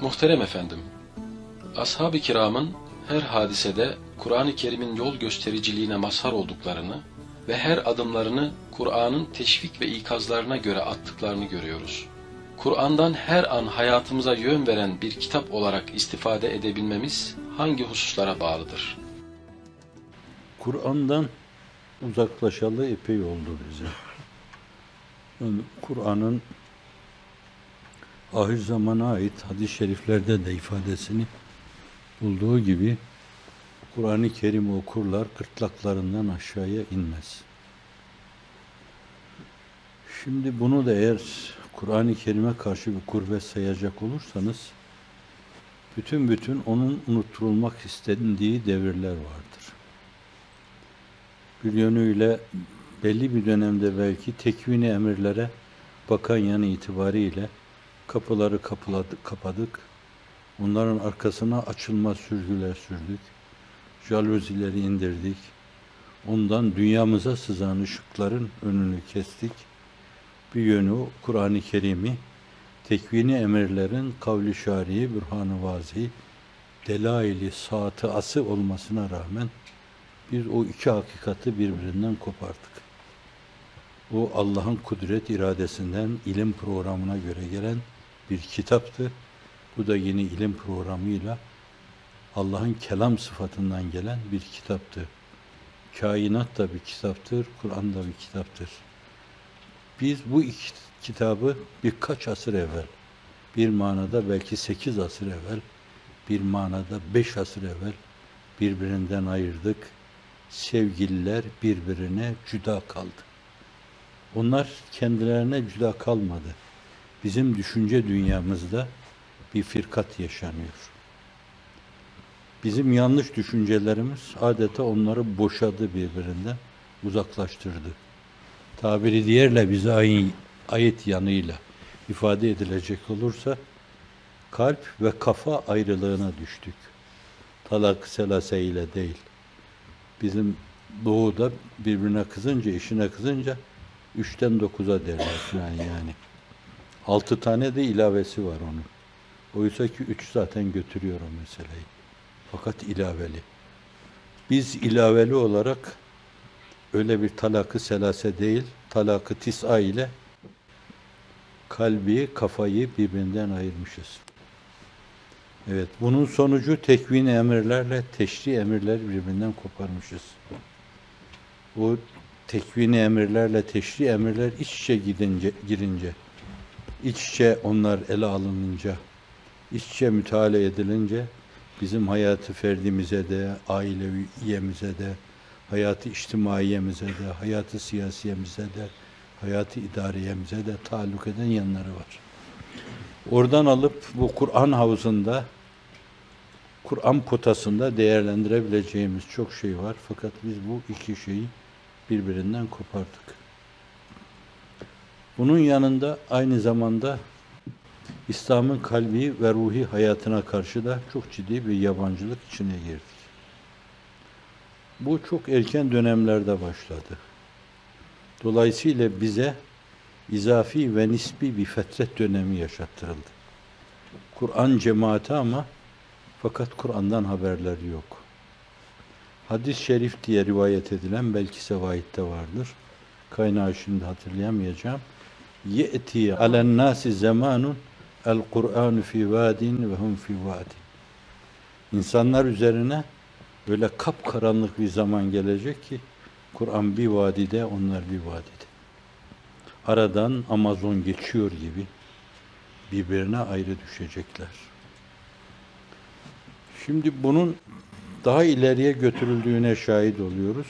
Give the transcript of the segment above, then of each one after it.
Muhterem efendim, ashab-ı kiramın her hadisede Kur'an-ı Kerim'in yol göstericiliğine mazhar olduklarını ve her adımlarını Kur'an'ın teşvik ve ikazlarına göre attıklarını görüyoruz. Kur'an'dan her an hayatımıza yön veren bir kitap olarak istifade edebilmemiz hangi hususlara bağlıdır? Kur'an'dan uzaklaşalı epey oldu bize. Yani Kur'an'ın ahir zamana ait hadis-i şeriflerde de ifadesini bulduğu gibi Kur'an-ı Kerim okurlar gırtlaklarından aşağıya inmez. Şimdi bunu da eğer Kur'an-ı Kerim'e karşı bir kurbet sayacak olursanız bütün onun unutturulmak istendiği devirler vardır. Bir yönüyle belli bir dönemde belki tekvini emirlere bakan yanı itibariyle kapıları kapadık. Onların arkasına açılmaz sürgüler sürdük. Jaluzileri indirdik. Ondan dünyamıza sızan ışıkların önünü kestik. Bir yönü Kur'an-ı Kerim'i tekvini emirlerin kavli şari'i, bürhan-ı vazi, delaili satıası olmasına rağmen biz o iki hakikati birbirinden kopardık. O Allah'ın kudret iradesinden ilim programına göre gelen bir kitaptı. Bu da yeni ilim programıyla Allah'ın kelam sıfatından gelen bir kitaptı. Kainat da bir kitaptır, Kur'an da bir kitaptır. Biz bu iki kitabı birkaç asır evvel, bir manada belki 8 asır evvel, bir manada 5 asır evvel birbirinden ayırdık. Sevgililer birbirine cüda kaldı. Onlar kendilerine cüda kalmadı. Bizim düşünce dünyamızda bir firkat yaşanıyor. Bizim yanlış düşüncelerimiz adeta onları boşadı birbirinden, uzaklaştırdı. Tabiri diğerle bize ayet yanıyla ifade edilecek olursa kalp ve kafa ayrılığına düştük. Talak selase ile değil. Bizim doğuda birbirine kızınca, eşine kızınca 3'ten 9'a derler falan yani. 6 tane de ilavesi var onun. Oysa ki 3 zaten götürüyor o meseleyi. Fakat ilaveli. Biz ilaveli olarak öyle bir talak-ı selase değil, talak-ı tis'a ile kalbi, kafayı birbirinden ayırmışız. Evet, bunun sonucu tekvin emirlerle teşri emirler birbirinden koparmışız. Bu tekvini emirlerle teşri emirler iç içe girince, iç içe onlar ele alınınca, iç içe müteala edilince bizim hayatı ferdimize de, aileviyemize de, hayatı içtimaiyemize de, hayatı siyasiyemize de, hayatı idariyemize de taalluk eden yanları var. Oradan alıp bu Kur'an havuzunda, Kur'an potasında değerlendirebileceğimiz çok şey var. Fakat biz bu iki şeyi birbirinden kopardık. Bunun yanında aynı zamanda İslam'ın kalbi ve ruhi hayatına karşı da çok ciddi bir yabancılık içine girdik. Bu çok erken dönemlerde başladı. Dolayısıyla bize izafi ve nisbi bir fetret dönemi yaşattırıldı. Kur'an cemaati ama fakat Kur'an'dan haberleri yok. Hadis-i şerif diye rivayet edilen belki sevaitte vardır. Kaynağı şimdi hatırlayamayacağım. Ye'ti alen nasi zamanun el Kur'an fi vadin ve hum fi vadin. İnsanlar üzerine böyle kapkaranlık bir zaman gelecek ki Kur'an bir vadide, onlar bir vadide. Aradan Amazon geçiyor gibi birbirine ayrı düşecekler. Şimdi bunun daha ileriye götürüldüğüne şahit oluyoruz.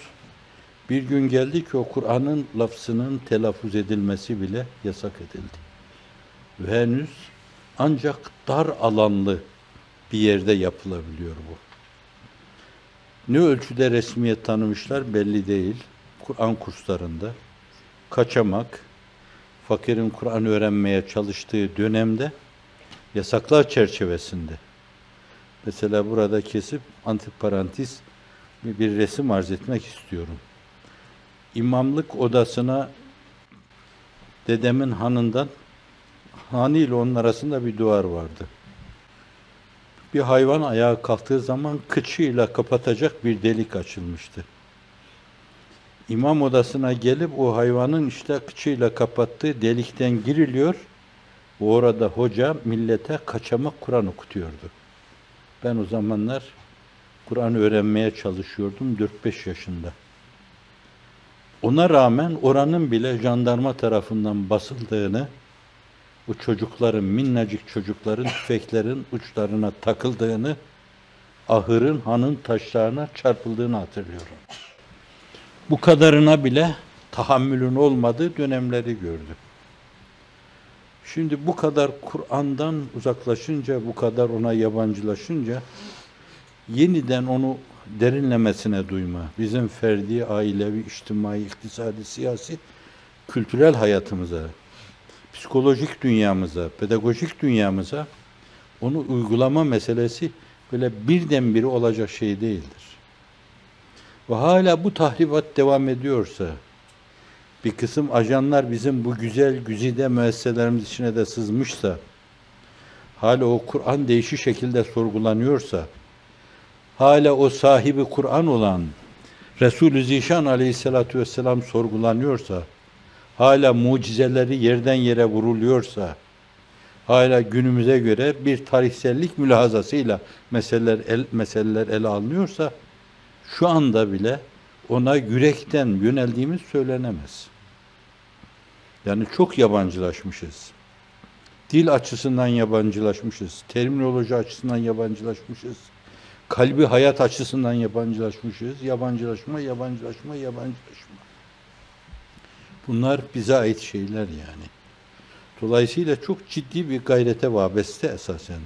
Bir gün geldi ki o Kur'an'ın lafzının telaffuz edilmesi bile yasak edildi. Ve henüz ancak dar alanlı bir yerde yapılabiliyor bu. Ne ölçüde resmiyet tanımışlar belli değil. Kur'an kurslarında kaçamak, fakirin Kur'an öğrenmeye çalıştığı dönemde yasaklar çerçevesinde. Mesela burada kesip antiparantez bir resim arz etmek istiyorum. İmamlık odasına dedemin hanından, hanı ile onun arasında bir duvar vardı. Bir hayvan ayağa kalktığı zaman kıçıyla kapatacak bir delik açılmıştı. İmam odasına gelip o hayvanın işte kıçıyla kapattığı delikten giriliyor. Orada hoca millete kaçamak Kur'an okutuyordu. Ben o zamanlar Kur'an öğrenmeye çalışıyordum 4-5 yaşında. Ona rağmen oranın bile jandarma tarafından basıldığını, bu çocukların, minnacık çocukların tüfeklerin uçlarına takıldığını, ahırın, hanın taşlarına çarpıldığını hatırlıyorum. Bu kadarına bile tahammülün olmadığı dönemleri gördüm. Şimdi bu kadar Kur'an'dan uzaklaşınca, bu kadar ona yabancılaşınca, yeniden onu derinlemesine duyma, bizim ferdi, ailevi, içtimai, iktisadi, siyasi, kültürel hayatımıza, psikolojik dünyamıza, pedagojik dünyamıza onu uygulama meselesi böyle birdenbire olacak şey değildir. Ve hala bu tahribat devam ediyorsa, bir kısım ajanlar bizim bu güzel güzide müesseselerimiz içine de sızmışsa, hala o Kur'an değişik şekilde sorgulanıyorsa, hala o sahibi Kur'an olan Resul-i Zişan aleyhissalatu vesselam sorgulanıyorsa, hala mucizeleri yerden yere vuruluyorsa, hala günümüze göre bir tarihsellik mülahazasıyla meseleler ele alınıyorsa, şu anda bile ona yürekten yöneldiğimiz söylenemez. Yani çok yabancılaşmışız. Dil açısından yabancılaşmışız. Terminoloji açısından yabancılaşmışız. Kalbi hayat açısından yabancılaşmışız. Yabancılaşma. Bunlar bize ait şeyler yani. Dolayısıyla çok ciddi bir gayrete vabeste esasen.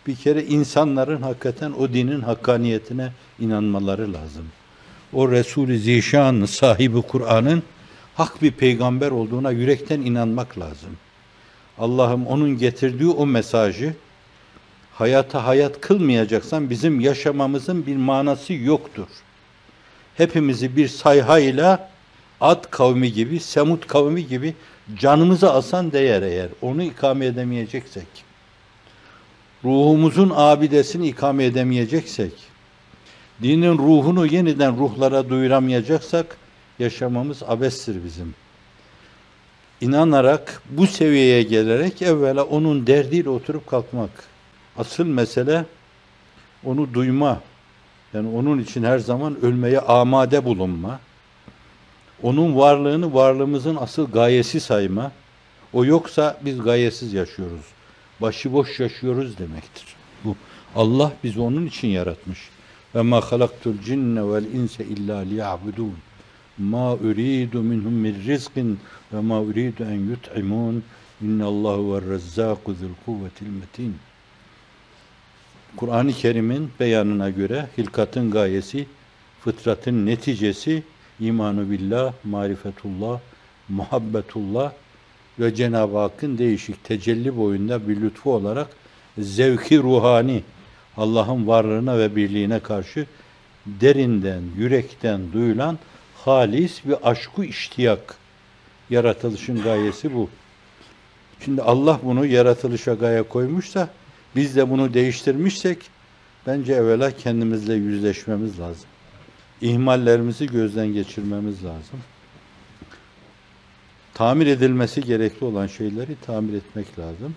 Bir kere insanların hakikaten o dinin hakkaniyetine inanmaları lazım. O Resul-i Zişan sahibi Kur'an'ın hak bir peygamber olduğuna yürekten inanmak lazım. Allah'ım onun getirdiği o mesajı hayata hayat kılmayacaksan bizim yaşamamızın bir manası yoktur. Hepimizi bir sayhayla Ad kavmi gibi, Semud kavmi gibi canımızı asan değer eğer onu ikame edemeyeceksek, ruhumuzun abidesini ikame edemeyeceksek, dinin ruhunu yeniden ruhlara duyuramayacaksak yaşamamız abestir bizim. İnanarak, bu seviyeye gelerek evvela onun derdiyle oturup kalkmak. Asıl mesele onu duyma. Yani onun için her zaman ölmeye amade bulunma. Onun varlığını varlığımızın asıl gayesi sayma. O yoksa biz gayesiz yaşıyoruz. Başıboş yaşıyoruz demektir. Bu Allah bizi onun için yaratmış. Ve ma halaktul cinne vel insa illa liya'budun. Ma uridu minhum min rizqin ve ma uridu en yut'imun. İnnallahu ve'r-rezzâku zul kuvvetil metin. Kur'an-ı Kerim'in beyanına göre hilkatın gayesi, fıtratın neticesi imanü billah, marifetullah, muhabbetullah ve Cenab-ı Hakk'ın değişik tecelli boyunda bir lütfu olarak zevki ruhani, Allah'ın varlığına ve birliğine karşı derinden, yürekten duyulan halis bir aşku iştiyak. Yaratılışın gayesi bu. Şimdi Allah bunu yaratılışa gaye koymuşsa, biz de bunu değiştirmişsek, bence evvela kendimizle yüzleşmemiz lazım. İhmallerimizi gözden geçirmemiz lazım. Tamir edilmesi gerekli olan şeyleri tamir etmek lazım.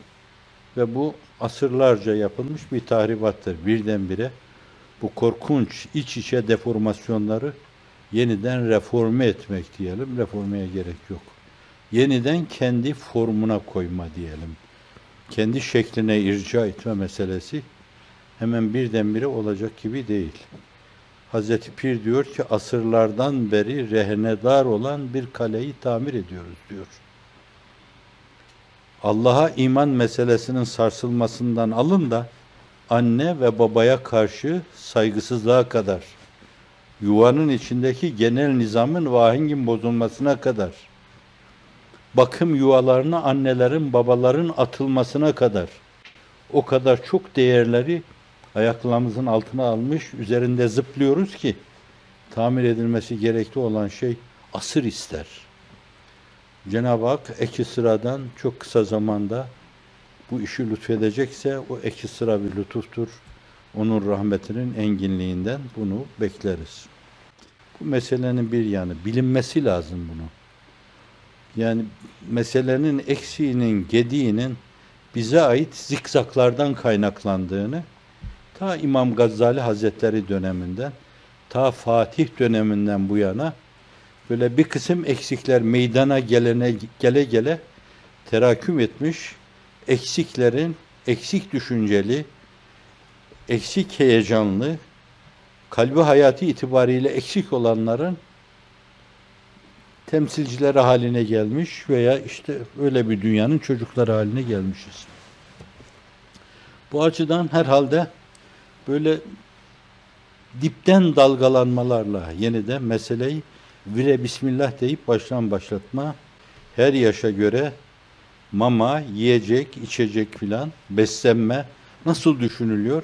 Ve bu asırlarca yapılmış bir tahribattır. Birdenbire bu korkunç iç içe deformasyonları yeniden reforme etmek diyelim. Reformeye gerek yok. Yeniden kendi formuna koyma diyelim. Kendi şekline irca etme meselesi hemen birdenbire olacak gibi değil. Hazreti Pir diyor ki asırlardan beri rehnedar olan bir kaleyi tamir ediyoruz diyor. Allah'a iman meselesinin sarsılmasından alın da anne ve babaya karşı saygısızlığa kadar, yuvanın içindeki genel nizamın ve ahengin bozulmasına kadar, bakım yuvalarına annelerin, babaların atılmasına kadar, o kadar çok değerleri ayaklarımızın altına almış, üzerinde zıplıyoruz ki, tamir edilmesi gerekli olan şey asır ister. Cenab-ı Hak eki sıradan çok kısa zamanda bu işi lütfedecekse o eki sıra bir lütuftur. Onun rahmetinin enginliğinden bunu bekleriz. Bu meselenin bir yanı. Bilinmesi lazım bunu. Yani meselenin eksiğinin, gediğinin bize ait zikzaklardan kaynaklandığını ta İmam Gazali Hazretleri döneminden, ta Fatih döneminden bu yana böyle bir kısım eksikler meydana gele gele teraküm etmiş, eksiklerin, eksik düşünceli, eksik heyecanlı, kalbi hayatı itibariyle eksik olanların temsilcileri haline gelmiş veya işte öyle bir dünyanın çocukları haline gelmişiz. Bu açıdan herhalde böyle dipten dalgalanmalarla yeniden meseleyi vire bismillah deyip baştan başlatma, her yaşa göre mama, yiyecek, içecek filan, beslenme nasıl düşünülüyor?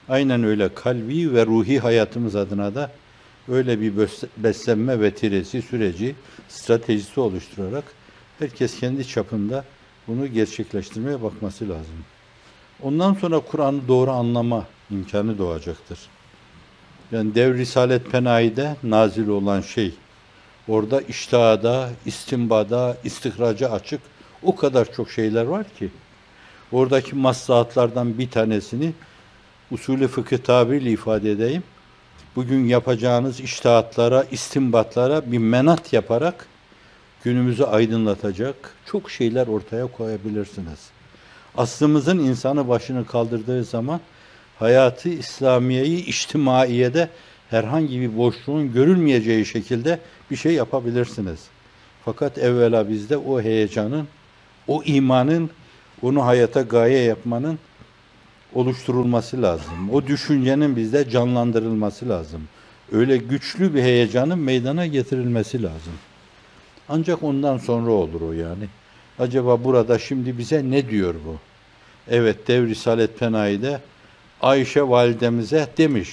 Aynen öyle kalbi ve ruhi hayatımız adına da öyle bir beslenme vetiresi, süreci, stratejisi oluşturarak herkes kendi çapında bunu gerçekleştirmeye bakması lazım. Ondan sonra Kur'an'ı doğru anlama imkanı doğacaktır. Yani Dev Risalet Penahi'de nazil olan şey, orada iştihada, istinbada, istihraca açık o kadar çok şeyler var ki, oradaki maslahatlardan bir tanesini usulü fıkıh tabiriyle ifade edeyim. Bugün yapacağınız içtihatlara, istinbatlara bir menat yaparak günümüzü aydınlatacak çok şeyler ortaya koyabilirsiniz. Aslımızın insanı başını kaldırdığı zaman hayatı İslamiye'yi içtimaiyede herhangi bir boşluğun görülmeyeceği şekilde bir şey yapabilirsiniz. Fakat evvela bizde o heyecanın, o imanın, onu hayata gaye yapmanın oluşturulması lazım. O düşüncenin bizde canlandırılması lazım. Öyle güçlü bir heyecanın meydana getirilmesi lazım. Ancak ondan sonra olur o yani. Acaba burada şimdi bize ne diyor bu? Evet, Dev Risalet Penahi'de Ayşe validemize demiş.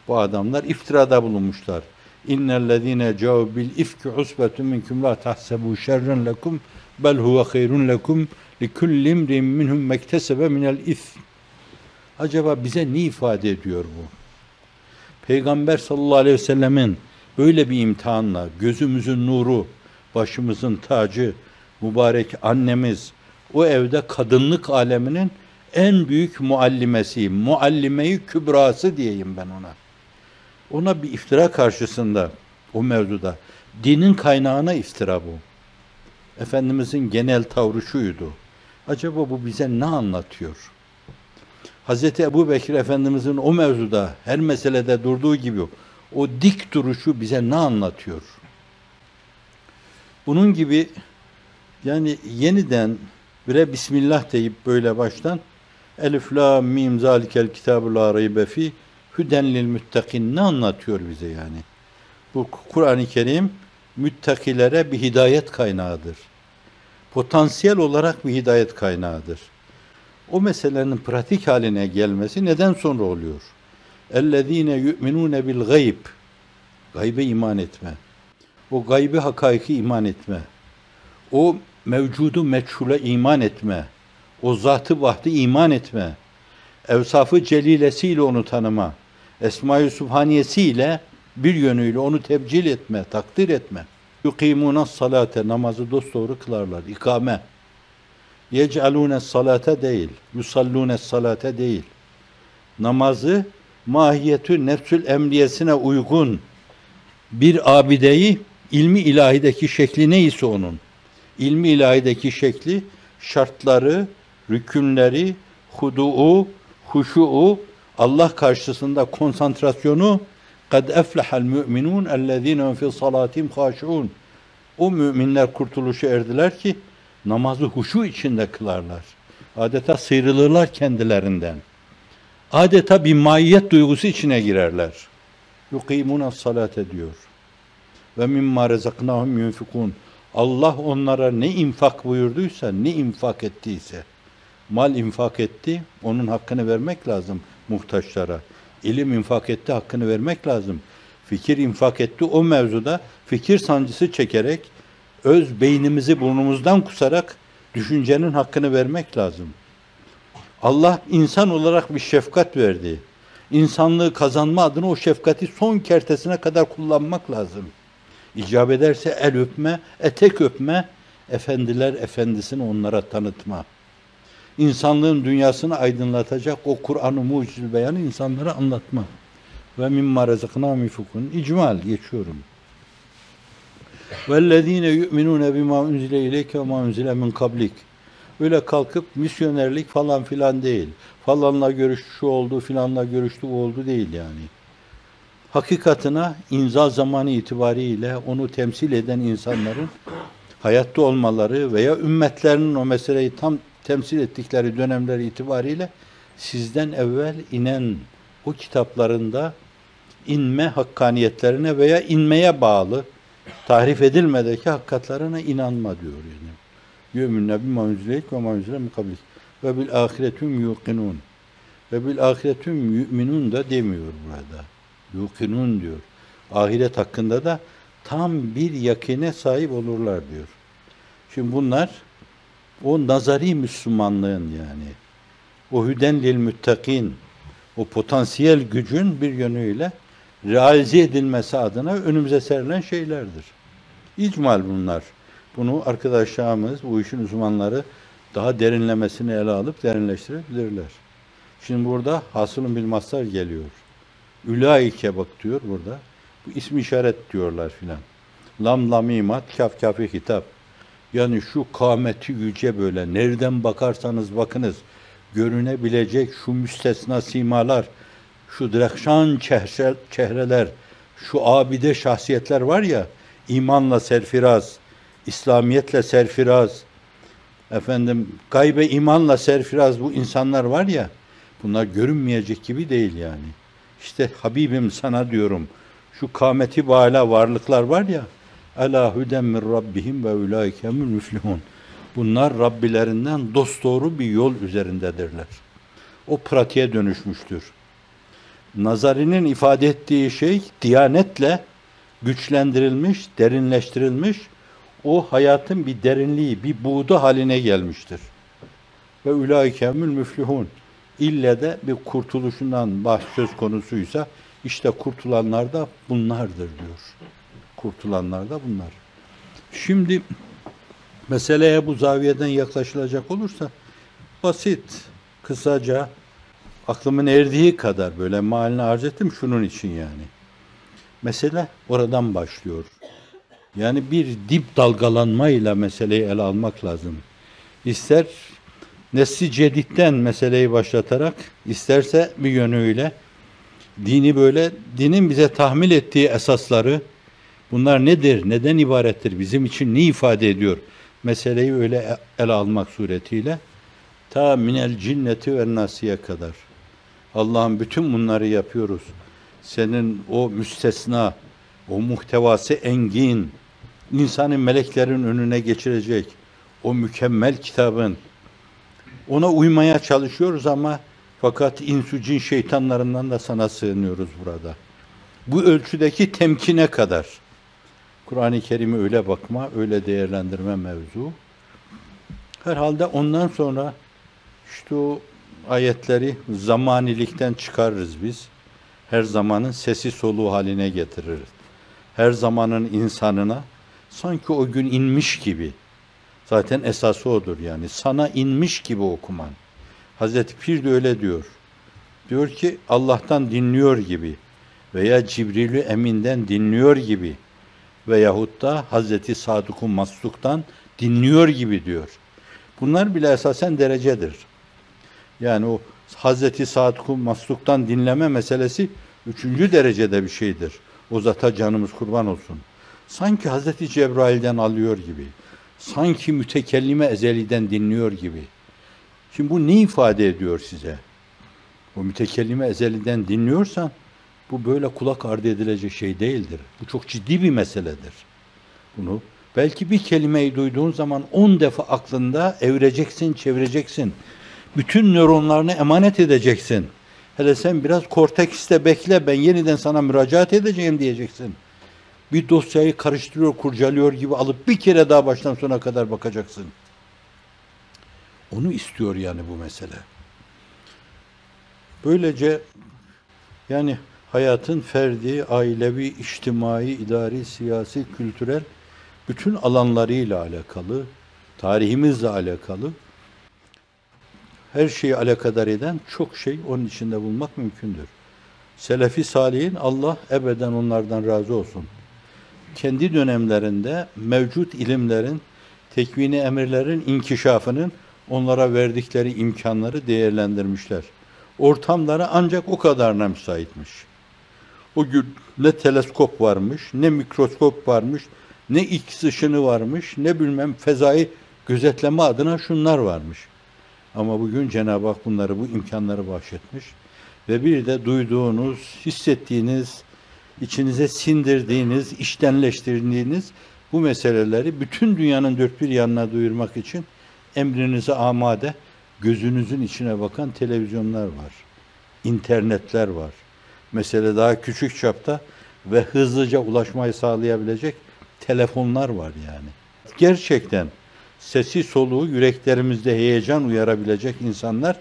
Bu adamlar iftirada bulunmuşlar. İnnellezîne câu bil ifki usbetun minkum la tahsebu şerren lekum bel huve hayrun lekum likulli imrin minhum mektesebe minel ism. Acaba bize ne ifade ediyor bu? Peygamber sallallahu aleyhi ve sellemin böyle bir imtihanla gözümüzün nuru, başımızın tacı, mübarek annemiz, o evde kadınlık aleminin en büyük muallimesi, muallime-i kübrası diyeyim ben ona. Ona bir iftira karşısında, o mevzuda, dinin kaynağına iftira bu. Efendimizin genel tavrı şuydu. Acaba bu bize ne anlatıyor? Hazreti Ebubekir Efendimizin o mevzuda, her meselede durduğu gibi, o dik duruşu bize ne anlatıyor? Bunun gibi, yani yeniden bire Bismillah deyip böyle baştan Elif, la, mim, zalikel kitabu la raybe fi hüden lil müttakin ne anlatıyor bize yani? Bu Kur'an-ı Kerim müttakilere bir hidayet kaynağıdır. Potansiyel olarak bir hidayet kaynağıdır. O meselenin pratik haline gelmesi neden sonra oluyor? اَلَّذ۪ينَ يُؤْمِنُونَ بِالْغَيْبِ Gaybe iman etme. O gaybi hakaiki iman etme. O mevcudu meçhule iman etme. O zatı vahdi iman etme. Evsafı celilesiyle onu tanıma. Esma-i Sübhaniyesiyle bir yönüyle onu tebcil etme, takdir etme. يُقِيمُونَ salate namazı dosdoğru kılarlar. İkame. يَجْعَلُونَ salate değil. يُسَلُّونَ salate değil. Namazı mahiyetü nefsül emniyesine uygun bir abideyi ilmi ilahideki şekli neyse onun. İlmi ilahideki şekli, şartları, rükünleri, hudu'u, huşu'u, Allah karşısında konsantrasyonu قَدْ اَفْلَحَ الْمُؤْمِنُونَ اَلَّذ۪ينَ فِي صَلَاتِهِمْ خَاشِعُونَ O müminler kurtuluşa erdiler ki namazı huşu içinde kılarlar. Adeta sıyrılırlar kendilerinden. Adeta bir maiyet duygusu içine girerler. يُقِيمُونَ salate diyor. Ve mimma rezaknahum yunfikun. Allah onlara ne infak buyurduysa, ne infak ettiyse, mal infak etti, onun hakkını vermek lazım muhtaçlara. İlim infak etti, hakkını vermek lazım. Fikir infak etti, o mevzuda fikir sancısı çekerek, öz beynimizi burnumuzdan kusarak düşüncenin hakkını vermek lazım. Allah insan olarak bir şefkat verdi. İnsanlığı kazanma adına o şefkati son kertesine kadar kullanmak lazım. İcap ederse el öpme, etek öpme, efendiler efendisini onlara tanıtma. İnsanlığın dünyasını aydınlatacak o Kur'an-ı Mucizül Beyan'ı insanlara anlatma. Ve mimma rezaknâhum yunfikûn. İcmal geçiyorum. Vellezîne yu'minûne bimâ unzile ileyke ve mâ unzile min kablik. Öyle kalkıp misyonerlik falan filan değil. Falanla görüştü şu oldu, filanla görüştü o oldu değil yani. Hakikatına inzal zamanı itibariyle onu temsil eden insanların hayatta olmaları veya ümmetlerinin o meseleyi tam temsil ettikleri dönemler itibariyle sizden evvel inen o kitaplarında inme hakkaniyetlerine veya inmeye bağlı tahrif edilmedeki hakikatlerine inanma diyor yani. Yu'minne bimâ unzileyk ve mâ unzile min kablik ve bil âhiretüm yuqinûn. Ve bil âhiretüm yu'minûn da demiyor burada. Yuqinûn diyor. Ahiret hakkında da tam bir yakine sahip olurlar diyor. Şimdi bunlar o nazari Müslümanlığın yani o hüden lil müttakîn o potansiyel gücün bir yönüyle realize edilmesi adına önümüze serilen şeylerdir. İcmal bunlar. Bunu arkadaşlarımız, bu işin uzmanları daha derinlemesini ele alıp derinleştirebilirler. Şimdi burada hasılun bil mastar geliyor. Ülaike bak diyor burada. Bu ismi işaret diyorlar filan. Lam lamimat kaf kafi hitap. Yani şu kâmeti yüce böyle nereden bakarsanız bakınız görünebilecek şu müstesna simalar, şu direkşan çehreler, şu abide şahsiyetler var ya, imanla serfiraz, İslamiyetle serfiraz, gaybe imanla serfiraz bu insanlar var ya, bunlar görünmeyecek gibi değil yani. İşte Habibim sana diyorum, şu kâmeti bâlâ varlıklar var ya, Alâ hüden min rabbihim ve ulaikemül müflihun. Bunlar Rabbilerinden dosdoğru bir yol üzerindedirler. O pratiğe dönüşmüştür. Nazarinin ifade ettiği şey diyanetle güçlendirilmiş, derinleştirilmiş, o hayatın bir derinliği, bir buğdu haline gelmiştir. Ve ulaikemül müflihun. İlle de bir kurtuluşundan bahs söz konusuysa işte kurtulanlar da bunlardır diyor. Kurtulanlar da bunlar. Şimdi meseleye bu zaviyeden yaklaşılacak olursa basit, kısaca aklımın erdiği kadar böyle malini arz ettim şunun için yani. Mesele oradan başlıyor. Yani bir dip dalgalanmayla meseleyi ele almak lazım. İster nesli ceditten meseleyi başlatarak, isterse bir yönüyle dini böyle, dinin bize tahmil ettiği esasları, bunlar nedir, neden ibarettir, bizim için ne ifade ediyor, meseleyi öyle ele almak suretiyle, ta minel cinneti ve nasiye kadar. Allah'ım bütün bunları yapıyoruz. Senin o müstesna, o muhtevası engin, insanı meleklerin önüne geçirecek, o mükemmel kitabın, ona uymaya çalışıyoruz ama fakat insu cin şeytanlarından da sana sığınıyoruz burada. Bu ölçüdeki temkine kadar. Kur'an-ı Kerim'i öyle bakma, öyle değerlendirme mevzu. Herhalde ondan sonra işte o ayetleri zamanilikten çıkarırız biz. Her zamanın sesi soluğu haline getiririz. Her zamanın insanına sanki o gün inmiş gibi. Zaten esası odur yani. Sana inmiş gibi okuman. Hazreti Pir de öyle diyor. Diyor ki Allah'tan dinliyor gibi veya Cibril-i Emin'den dinliyor gibi veyahut da Hazreti Sadık-ı Masluk'tan dinliyor gibi diyor. Bunlar bile esasen derecedir. Yani o Hazreti Sadık-ı Masluk'tan dinleme meselesi 3. derecede bir şeydir. O zata canımız kurban olsun. Sanki Hazreti Cebrail'den alıyor gibi. Sanki mütekellime ezeliden dinliyor gibi. Şimdi bu ne ifade ediyor size? O mütekellime ezeliden dinliyorsan bu böyle kulak ardı edilecek şey değildir. Bu çok ciddi bir meseledir. Bunu belki bir kelimeyi duyduğun zaman 10 defa aklında evireceksin, çevireceksin. Bütün nöronlarını emanet edeceksin. Hele sen biraz kortekste bekle, ben yeniden sana müracaat edeceğim diyeceksin. Bir dosyayı karıştırıyor, kurcalıyor gibi alıp bir kere daha baştan sona kadar bakacaksın. Onu istiyor yani bu mesele. Böylece Yani hayatın ferdi, ailevi, içtimai, idari, siyasi, kültürel bütün alanlarıyla alakalı, tarihimizle alakalı, her şeyi alakadar eden çok şey onun içinde bulmak mümkündür. Selefi Salihin, Allah ebeden onlardan razı olsun, kendi dönemlerinde mevcut ilimlerin, tekvini emirlerin inkişafının onlara verdikleri imkanları değerlendirmişler. Ortamları ancak o kadarına müsaitmiş. O gün ne teleskop varmış, ne mikroskop varmış, ne X ışını varmış, ne bilmem fezai gözetleme adına şunlar varmış. Ama bugün Cenab-ı Hak bunları, bu imkanları bahşetmiş. Ve bir de duyduğunuz, hissettiğiniz, içinize sindirdiğiniz, içtenleştirdiğiniz bu meseleleri bütün dünyanın dört bir yanına duyurmak için emrinize amade, gözünüzün içine bakan televizyonlar var. İnternetler var. Mesele daha küçük çapta ve hızlıca ulaşmayı sağlayabilecek telefonlar var yani. Gerçekten sesi soluğu yüreklerimizde heyecan uyarabilecek insanlar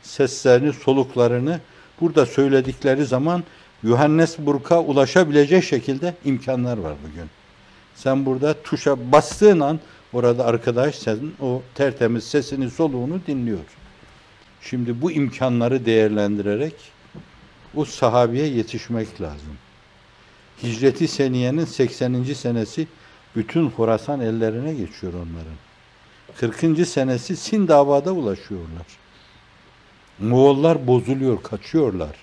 seslerini, soluklarını burada söyledikleri zaman Johannesburg'a ulaşabilecek şekilde imkanlar var bugün. Sen burada tuşa bastığın an orada arkadaş senin o tertemiz sesini, soluğunu dinliyor. Şimdi bu imkanları değerlendirerek o sahabeye yetişmek lazım. Hicret-i Seniye'nin 80. senesi bütün Horasan ellerine geçiyor onların. 40. senesi Sin davada ulaşıyorlar. Moğollar bozuluyor, kaçıyorlar.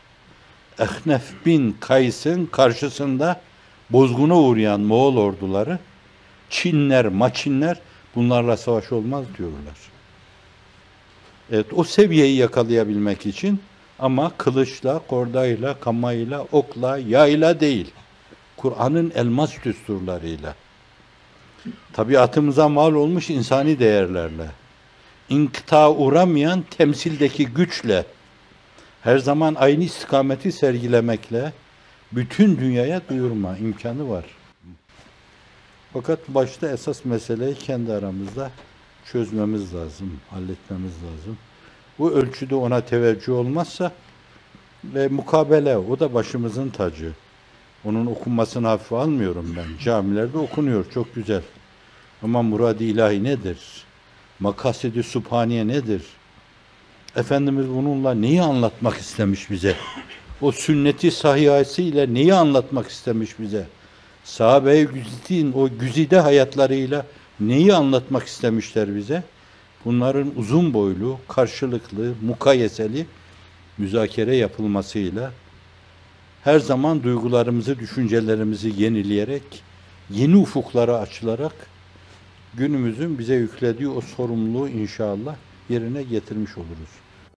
Ehnef bin Kays'ın karşısında bozguna uğrayan Moğol orduları, Çinler, Maçinler bunlarla savaş olmaz diyorlar. Evet, o seviyeyi yakalayabilmek için ama kılıçla, kordayla, kamayla, okla, yayla değil. Kur'an'ın elmas düsturlarıyla. Tabiatımıza mal olmuş insani değerlerle. İnkıta uğramayan temsildeki güçle, her zaman aynı istikameti sergilemekle bütün dünyaya duyurma imkanı var. Fakat başta esas meseleyi kendi aramızda çözmemiz lazım, halletmemiz lazım. Bu ölçüde ona teveccüh olmazsa ve mukabele, o da başımızın tacı. Onun okunmasını hafife almıyorum ben. Camilerde okunuyor, çok güzel. Ama murad-ı ilahi nedir? Makasidi Sübhaniye nedir? Efendimiz bununla neyi anlatmak istemiş bize? O sünneti sahihasiyle neyi anlatmak istemiş bize? Sahabe-i güzidin o güzide hayatlarıyla neyi anlatmak istemişler bize? Bunların uzun boylu, karşılıklı, mukayeseli müzakere yapılmasıyla her zaman duygularımızı, düşüncelerimizi yenileyerek, yeni ufuklara açılarak günümüzün bize yüklediği o sorumluluğu inşallah yerine getirmiş oluruz.